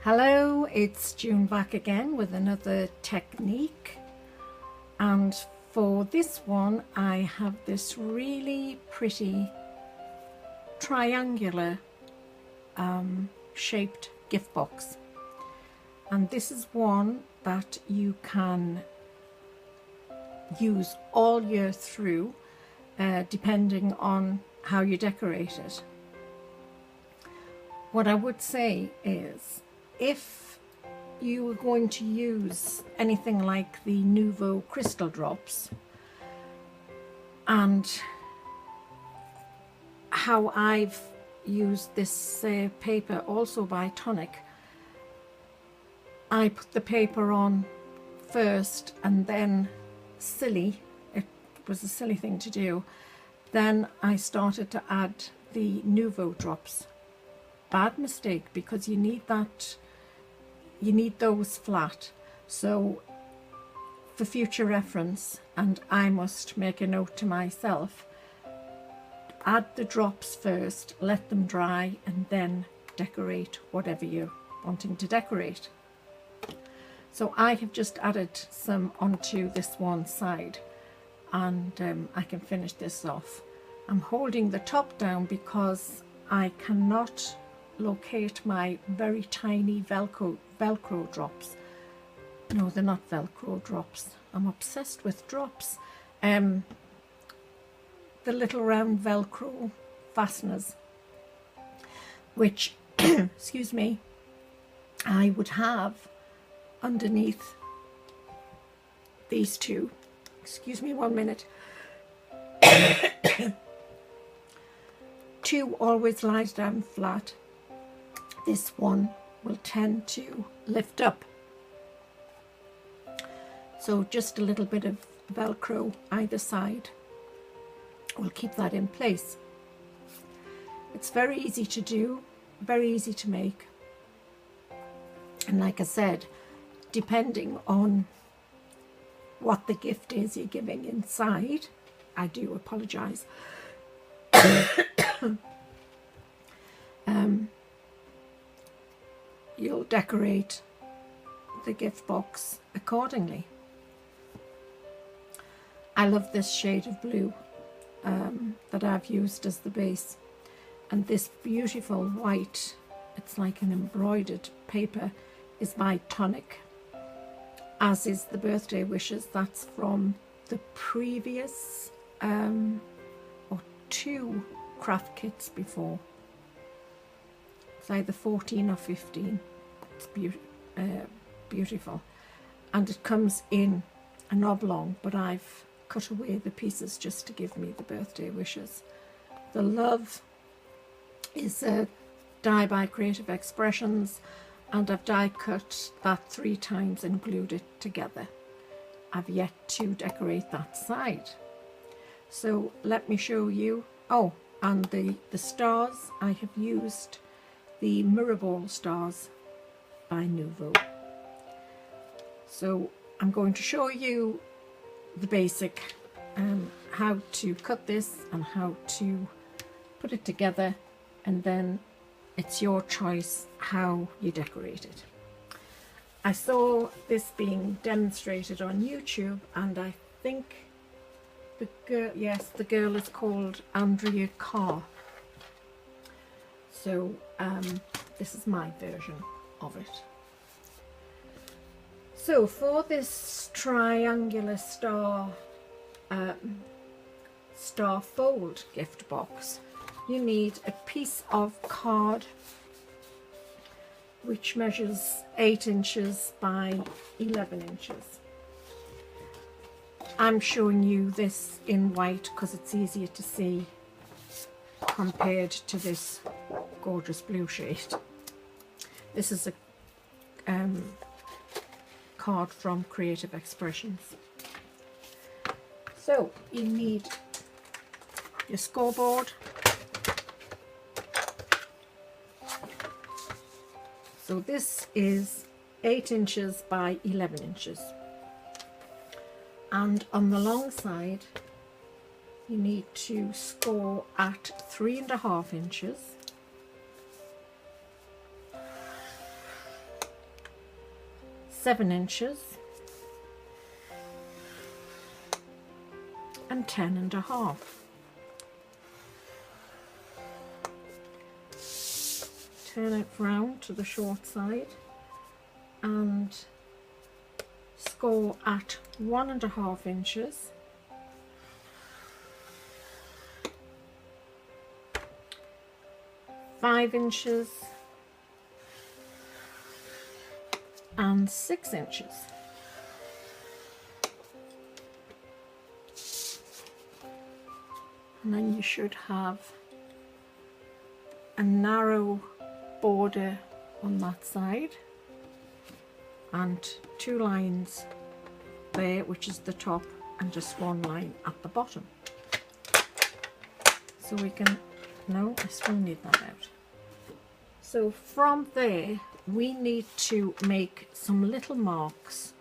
Hello, it's June back again with another technique, and for this one I have this really pretty triangular shaped gift box, and this is one that you can use all year through depending on how you decorate it. What I would say is, if you were going to use anything like the Nuvo crystal drops, and how I've used this paper also by Tonic, I put the paper on first and then it was a silly thing to do, then I started to add the Nuvo drops. Bad mistake, because you need those flat. So for future reference, and I must make a note to myself, add the drops first, let them dry, and then decorate whatever you're wanting to decorate. So I have just added some onto this one side, and I can finish this off. I'm holding the top down because I cannot locate my very tiny Velcro drops. No, they're not Velcro drops. I'm obsessed with drops. The little round Velcro fasteners, which, excuse me, I would have underneath these two. Excuse me 1 minute. Two always lies down flat. This one will tend to lift up. So just a little bit of Velcro either side will keep that in place. It's very easy to do, very easy to make. And like I said, depending on what the gift is you're giving inside, I do apologise. You'll decorate the gift box accordingly. I love this shade of blue that I've used as the base, and this beautiful white, it's like an embroidered paper, is by Tonic, as is the birthday wishes. That's from the previous or two craft kits before. It's either 14 or 15. It's beautiful, and it comes in an oblong, but I've cut away the pieces just to give me the birthday wishes. The love is a die by Creative Expressions, and I've die cut that 3 times and glued it together. I've yet to decorate that side, so let me show you. Oh, and the stars, I have used the Mirrorball stars by Nuvo. So I'm going to show you the basic, how to cut this and how to put it together, and then it's your choice how you decorate it. I saw this being demonstrated on YouTube, and I think the girl, yes, the girl is called Andrea Carr. So this is my version of it. So for this triangular star fold gift box, you need a piece of card which measures 8 inches by 11 inches. I'm showing you this in white because it's easier to see compared to this gorgeous blue shade. This is a card from Creative Expressions. So you need your scoreboard. So this is 8 inches by 11 inches. And on the long side, you need to score at 3.5 inches 7 inches and 10.5. Turn it round to the short side and score at 1.5 inches, 5 inches and 6 inches. And then you should have a narrow border on that side and 2 lines there, which is the top, and just 1 line at the bottom. So we can, no, I still need that out. So from there we need to make some little marks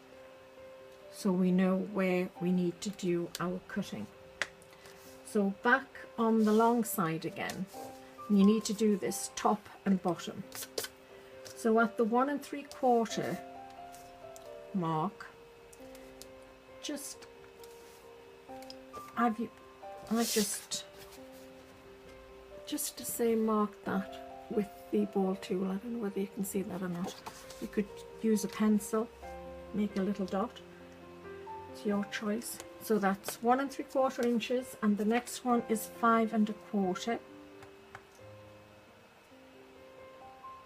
so we know where we need to do our cutting. So back on the long side again, you need to do this top and bottom. So at the 1 3/4 mark, just I just to say mark that with the ball tool. I don't know whether you can see that or not. You could use a pencil, make a little dot. It's your choice. So that's 1 3/4 inches, and the next one is 5 1/4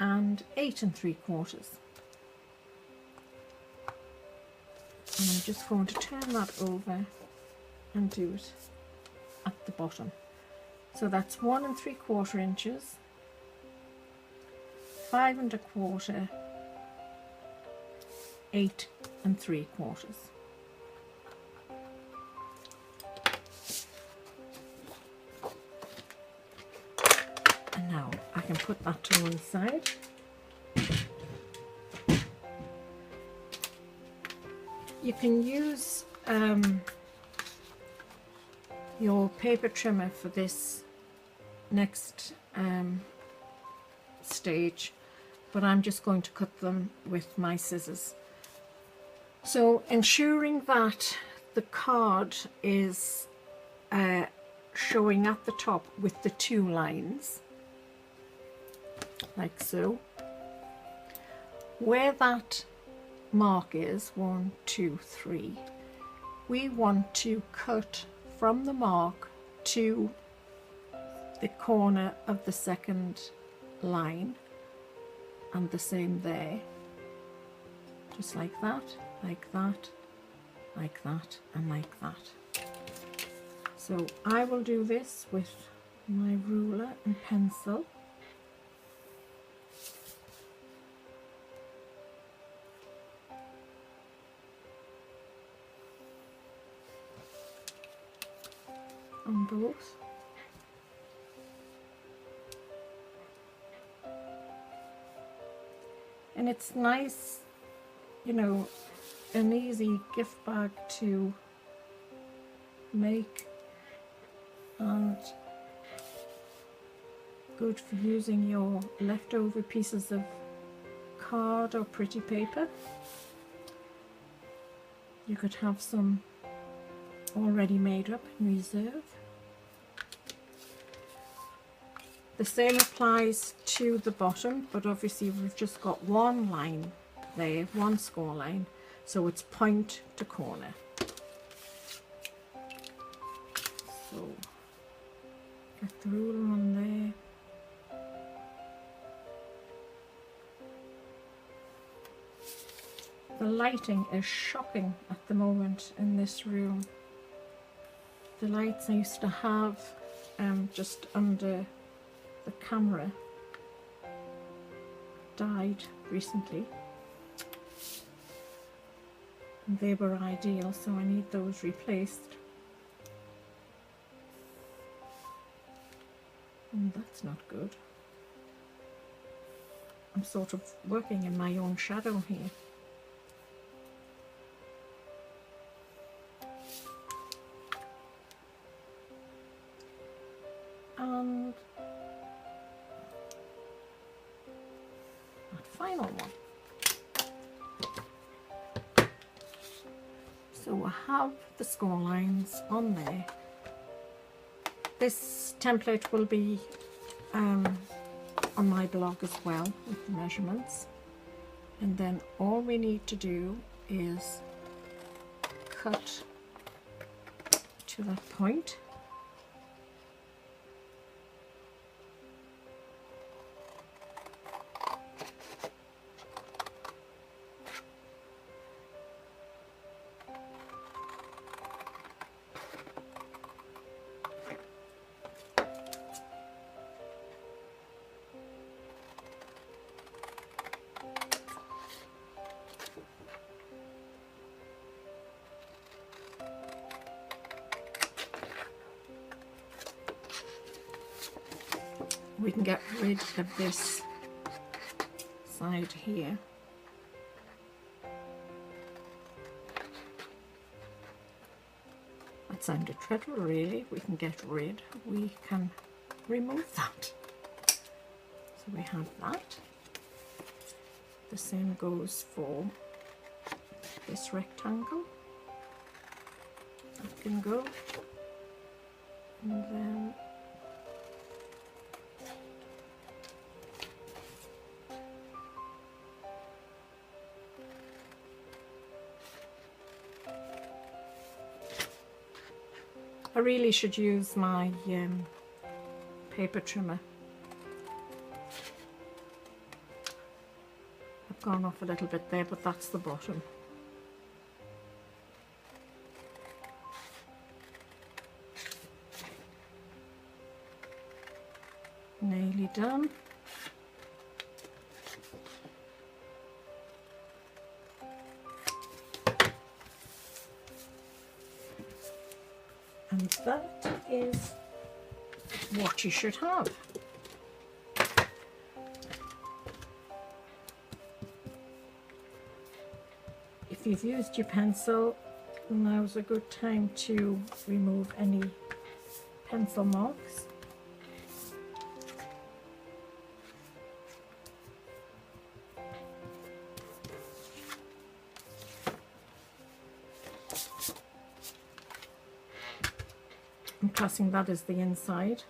and 8 3/4. And I'm just going to turn that over and do it at the bottom. So that's 1 3/4 inches, 5 1/4, 8 3/4. And now I can put that to one side. You can use your paper trimmer for this next stage, but I'm just going to cut them with my scissors. So ensuring that the card is showing at the top with the 2 lines, like so. Where that mark is, 1 2 3, we want to cut from the mark to the corner of the second line, and the same there, just like that, like that, like that, and like that. So I will do this with my ruler and pencil. On both. And it's nice, you know, an easy gift bag to make, and good for using your leftover pieces of card or pretty paper. You could have some already made up in reserve. The same applies to the bottom, but obviously we've just got 1 line there, 1 score line, so it's point to corner. So get the ruler on there. The lighting is shocking at the moment in this room. The lights I used to have just under the camera died recently, and they were ideal, so I need those replaced. And that's not good. I'm sort of working in my own shadow here. And that final one. So we'll have the score lines on there. This template will be on my blog as well with the measurements, and then all we need to do is cut to that point. We can get rid of this side here. That sounded dreadful, really. We can remove that. So we have that. The same goes for this rectangle. That can go. And then I really should use my paper trimmer. I've gone off a little bit there, but that's the bottom. Nearly done. And that is what you should have. If you've used your pencil, now's a good time to remove any pencil marks. I'm classing that as the inside.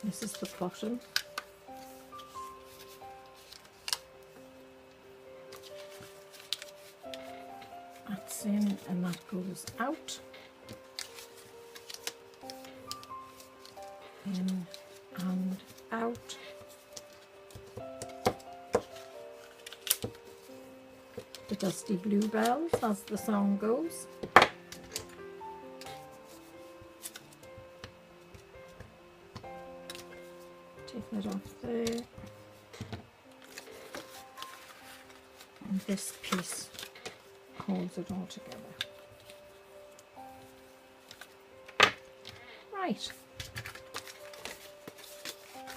This is the bottom. That's in and that goes out. In and out. The dusty bluebells, as the song goes. Take that off there. And this piece holds it all together. Right.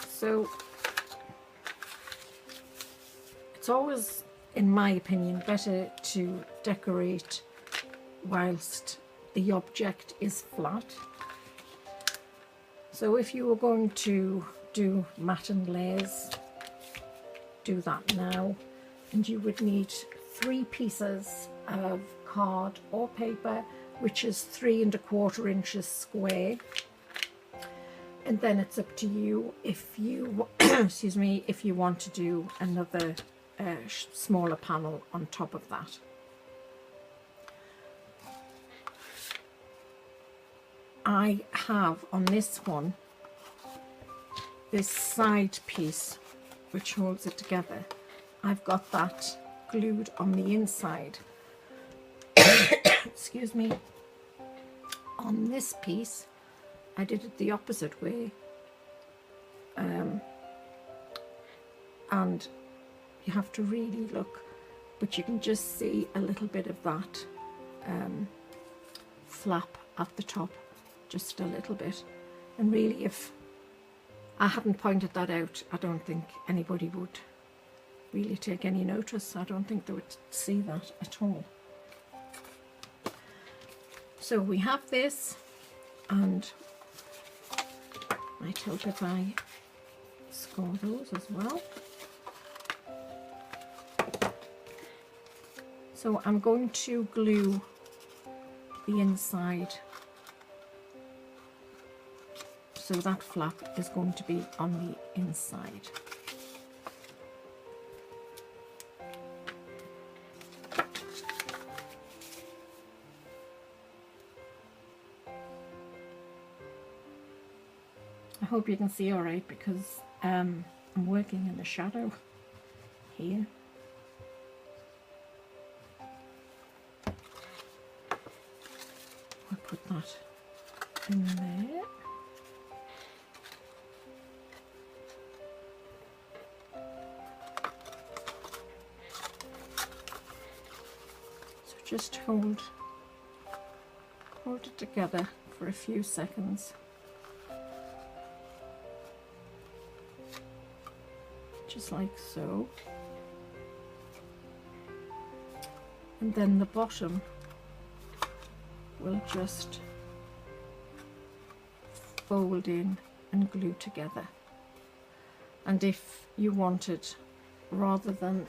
So it's always, in my opinion, better to decorate whilst the object is flat. So if you were going to do matte and layers, do that now, and you would need 3 pieces of card or paper, which is 3 1/4 inches square, and then it's up to you if you excuse me, if you want to do another smaller panel on top of that. I have on this one this side piece which holds it together. I've got that glued on the inside. Excuse me. On this piece I did it the opposite way, and you have to really look, but you can just see a little bit of that flap at the top, just a little bit. And really, if I hadn't pointed that out, I don't think anybody would really take any notice. I don't think they would see that at all. So we have this, and might help if I score those as well. So I'm going to glue the inside, so that flap is going to be on the inside. I hope you can see all right, because I'm working in the shadow here. I'll put that in there. So just hold it together for a few seconds. Just like so. And then the bottom will just fold in and glue together. And if you wanted, rather than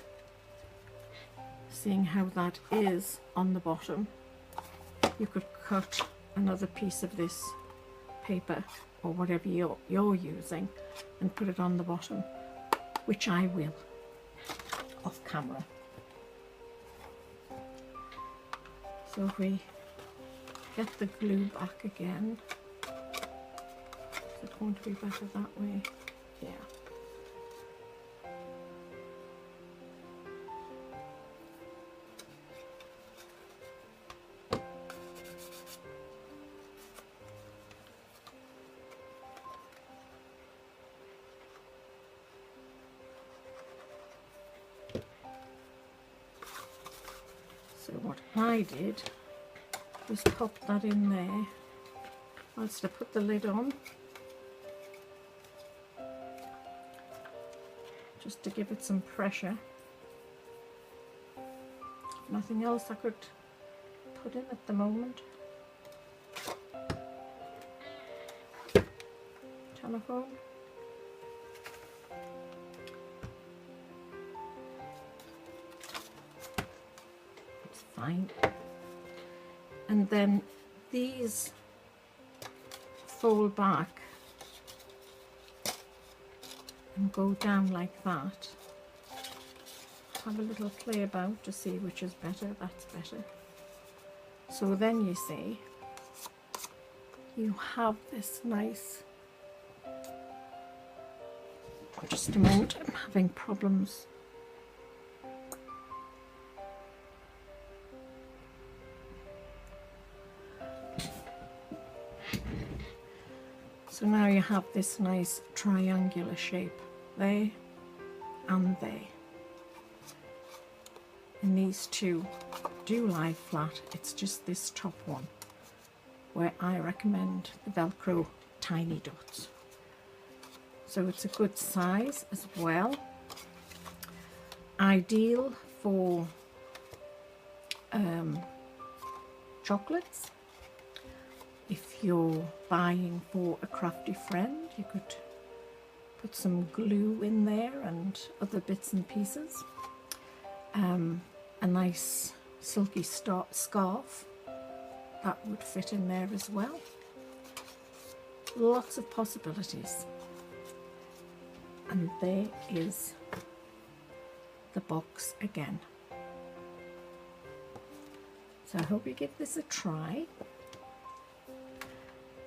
seeing how that is on the bottom, you could cut another piece of this paper or whatever you're using and put it on the bottom, which I will off camera. So if we get the glue back again, is it going to be better that way? Yeah. So what I did was pop that in there whilst I put the lid on, just to give it some pressure. Nothing else I could put in at the moment. Telephone. Fine. And then these fold back and go down like that. Have a little play about to see which is better. That's better. So then you see, you have this nice, just a moment, I'm having problems. So now you have this nice triangular shape there and there. And these two do lie flat, it's just this top one where I recommend the Velcro tiny dots. So it's a good size as well. Ideal for chocolates. If you're buying for a crafty friend, you could put some glue in there and other bits and pieces. A nice silky scarf, that would fit in there as well. Lots of possibilities. And there is the box again. So I hope you give this a try.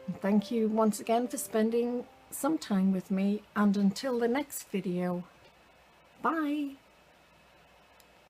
And thank you once again for spending some time with me, and until the next video, bye!